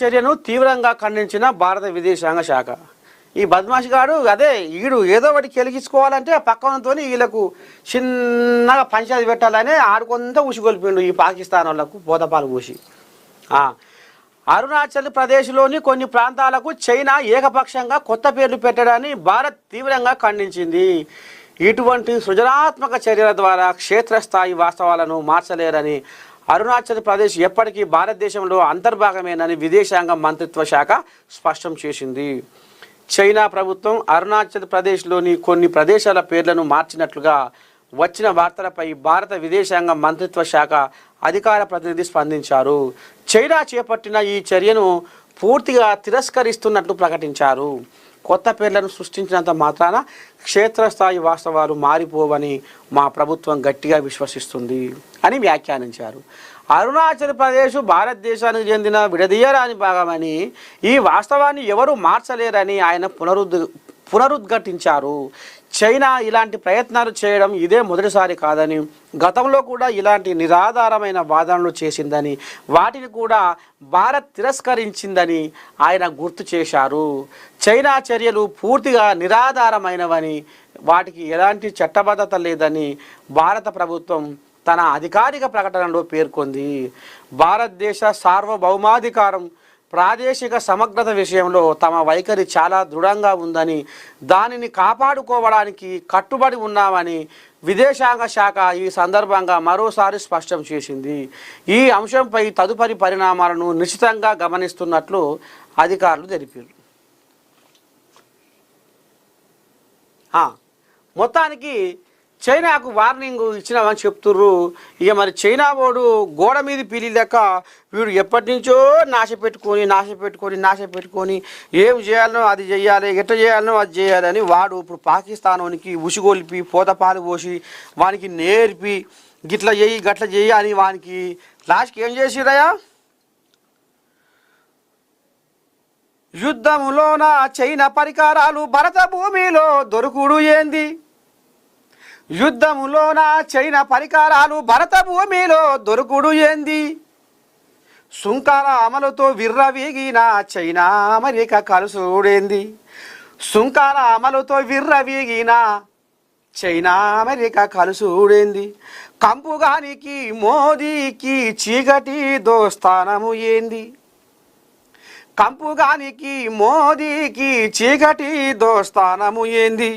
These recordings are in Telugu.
చర్యను తీవ్రంగా ఖండించిన భారత విదేశాంగ శాఖ. ఈ బద్మాషి గాడు అదే ఈడు ఏదో ఒకటి కెలిగించుకోవాలంటే పక్కనతో వీళ్ళకు చిన్నగా పంచాయతీ పెట్టాలని ఆడుకొంత ఉసిగొల్పిండు ఈ పాకిస్తాన్ వాళ్ళకు పోతపాలు పూసి. అరుణాచల్ ప్రదేశ్లోని కొన్ని ప్రాంతాలకు చైనా ఏకపక్షంగా కొత్త పేర్లు పెట్టడాన్ని భారత్ తీవ్రంగా ఖండించింది. ఇటువంటి సృజనాత్మక చర్యల ద్వారా క్షేత్రస్థాయి వాస్తవాలను మార్చలేరని, అరుణాచల్ ప్రదేశ్ ఎప్పటికీ భారతదేశంలో అంతర్భాగమేనని విదేశాంగ మంత్రిత్వ శాఖ స్పష్టం చేసింది. చైనా ప్రభుత్వం అరుణాచల్ ప్రదేశ్లోని కొన్ని ప్రదేశాల పేర్లను మార్చినట్లుగా వచ్చిన వార్తలపై భారత విదేశాంగ మంత్రిత్వ శాఖ అధికార ప్రతినిధి స్పందించారు. చైనా చేపట్టిన ఈ చర్యను పూర్తిగా తిరస్కరిస్తున్నట్లు ప్రకటించారు. కొత్త పేర్లను సృష్టించినంత మాత్రాన క్షేత్రస్థాయి వాస్తవాలు మారిపోవని మా ప్రభుత్వం గట్టిగా విశ్వసిస్తుంది అని వ్యాఖ్యానించారు. అరుణాచల్ ప్రదేశ్ భారతదేశానికి చెందిన విడదీయరాని భాగమని, ఈ వాస్తవాన్ని ఎవరు మార్చలేరని ఆయన పునరుద్ఘాటించారు. చైనా ఇలాంటి ప్రయత్నాలు చేయడం ఇదే మొదటిసారి కాదని, గతంలో కూడా ఇలాంటి నిరాధారమైన వాదనలు చేసిందని, వాటిని కూడా భారత్ తిరస్కరించిందని ఆయన గుర్తు చేశారు. చైనా చర్యలు పూర్తిగా నిరాధారమైనవని, వాటికి ఎలాంటి చట్టబద్ధత లేదని భారత ప్రభుత్వం తన అధికారిక ప్రకటనలో పేర్కొంది. భారతదేశ సార్వభౌమాధికారం, ప్రాదేశిక సమగ్రత విషయంలో తమ వైఖరి చాలా దృఢంగా ఉందని, దానిని కాపాడుకోవడానికి కట్టుబడి ఉన్నామని విదేశాంగ శాఖ ఈ సందర్భంగా మరోసారి స్పష్టం చేసింది. ఈ అంశంపై తదుపరి పరిణామాలను నిశ్చితంగా గమనిస్తున్నట్లు అధికారులు తెలిపారు. మొత్తానికి చైనాకు వార్నింగ్ ఇచ్చినామని చెప్తుర్రు. ఇక మరి చైనా వాడు గోడ మీద పీలి లెక్క వీడు ఎప్పటి నుంచో నాశపెట్టుకొని ఏం చేయాలనో అది చేయాలి, ఎట్లా చేయాలనో అది చేయాలని వాడు ఇప్పుడు పాకిస్తాన్కి ఉసిగొల్పి పోతపాలు పోసి వానికి నేర్పి గిట్ల చేయి గట్ల చేయి అని వానికి లాస్ట్కి ఏం చేసిరయా, యుద్ధములోన చైనా పరికరాలు భరత భూమిలో దొరుకుడు ఏంది, యుద్ధములోన చైనా పరికరాలు భరత భూమిలో దొరుకుడు ఏంది, సుంకాల అమలుతో విర్రవీగిన చైనా అమెరికా కలుసుడేంది, సుంకాల అమలుతో విర్రవీగిన చైనా అమెరికా కలుసుడేంది, కంపుగానికి మోదీకి చీకటి దోస్తానము ఏంది, కంపుగానికి మోదీకి చీకటి దోస్తానము ఏంది,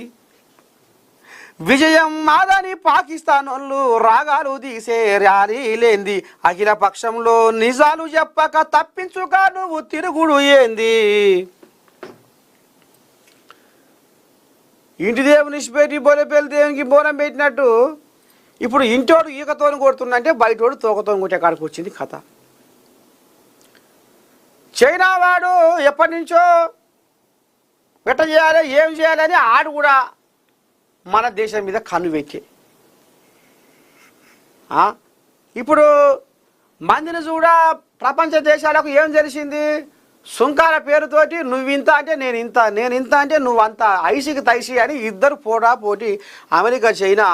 విజయం మాదని పాకిస్తాన్ వాళ్ళు రాగాలు తీసే ర్యాలీలేంది, అఖిల పక్షంలో నిజాలు చెప్పక తప్పించుక నువ్వు తిరుగుడు ఏంది, ఇంటి దేవుని పెట్టి బొలపెల్లి దేవునికి బోనం పెట్టినట్టు ఇప్పుడు ఇంటోడు ఈకతోని కొడుతుందంటే బయటోడు తోకతోని కొట్టే కాడికి వచ్చింది కథ. చైనా వాడు ఎప్పటి నుంచో ఎట్ట చేయాలి ఏం చేయాలని ఆడు కూడా మన దేశం మీద కన్ను వెక్కే. ఇప్పుడు మందిని చూడ ప్రపంచ దేశాలకు ఏం తెలిసింది, సుంకాల పేరుతోటి నువ్వు ఇంత అంటే నేను ఇంత అంటే నువ్వు అంత, ఐసికి తైసి అని ఇద్దరు పోటీ అమెరికా చైనా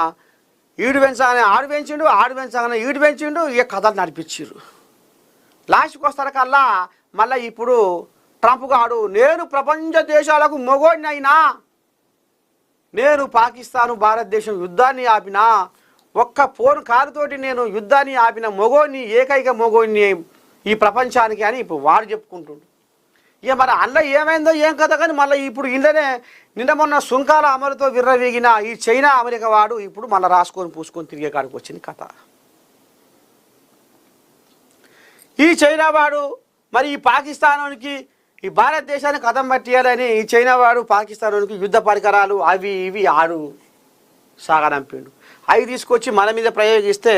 ఈడు పెంచగానే ఆడు పెంచిండు, ఆడు పెంచగానే ఈడు పెంచిండు, ఇక కథలు నడిపించారు. లాస్ట్కి వస్తారకల్లా మళ్ళీ ఇప్పుడు ట్రంప్ గాడు నేను ప్రపంచ దేశాలకు మొగోడినైనా, నేను పాకిస్తాను భారతదేశం యుద్ధాన్ని ఆపినా, ఒక్క ఫోన్ కారుతోటి నేను యుద్ధాన్ని ఆపిన మొగోడిని, ఏకైక మొగోడిని ఈ ప్రపంచానికి అని ఇప్పుడు వాడు చెప్పుకుంటుండు. ఇక మరి అందులో ఏమైందో ఏం కథ కానీ మళ్ళీ ఇప్పుడు ఇంట్లోనే నిన్న మొన్న సుంకాల అమలుతో విర్రవీగిన ఈ చైనా అమెరికా వాడు ఇప్పుడు మళ్ళీ రాసుకొని పూసుకొని తిరిగే కాడికి వచ్చింది కథ. ఈ చైనా వాడు మరి ఈ పాకిస్తానానికి ఈ భారతదేశాన్ని కథం పట్టియాలని ఈ చైనా వాడు పాకిస్తానానికి యుద్ధ పరికరాలు అవి ఇవి ఆడు సాగనంపిండు. అవి తీసుకొచ్చి మన మీద ప్రయోగిస్తే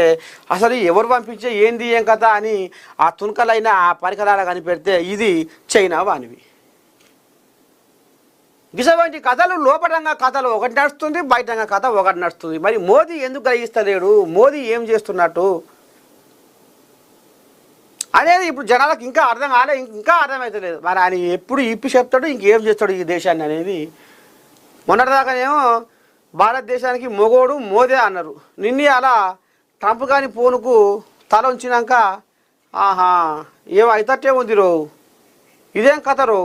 అసలు ఎవరు పంపించే ఏంది ఏం కథ అని ఆ తునకలైన ఆ పరికరాలు కనిపెడితే ఇది చైనా వానివి. ఇటువంటి కథలు లోపటంగా కథలు ఒకటి నడుస్తుంది, బయటంగా కథ ఒకటి నడుస్తుంది. మరి మోదీ ఎందుకు గ్రహిస్తలేడు, మోదీ ఏం చేస్తున్నట్టు అనేది ఇప్పుడు జనాలకు ఇంకా అర్థం కాలే, ఇంకా అర్థమవుతలేదు. మరి ఆయన ఎప్పుడు ఇప్పి చెప్తాడు, ఇంకేం చేస్తాడు ఈ దేశాన్ని అనేది. మొన్నటిదాకానేమో భారతదేశానికి మొగోడు మోదే అన్నారు, నిన్నే అలా ట్రంప్ కాని ఫోనుకు తల ఉంచినాక ఆహా ఏమో అయితట్టే ఉంది రో ఇదేం కథ రో,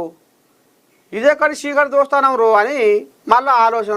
ఇదే కడి చీకటి దోస్తానం రో అని మళ్ళీ ఆలోచన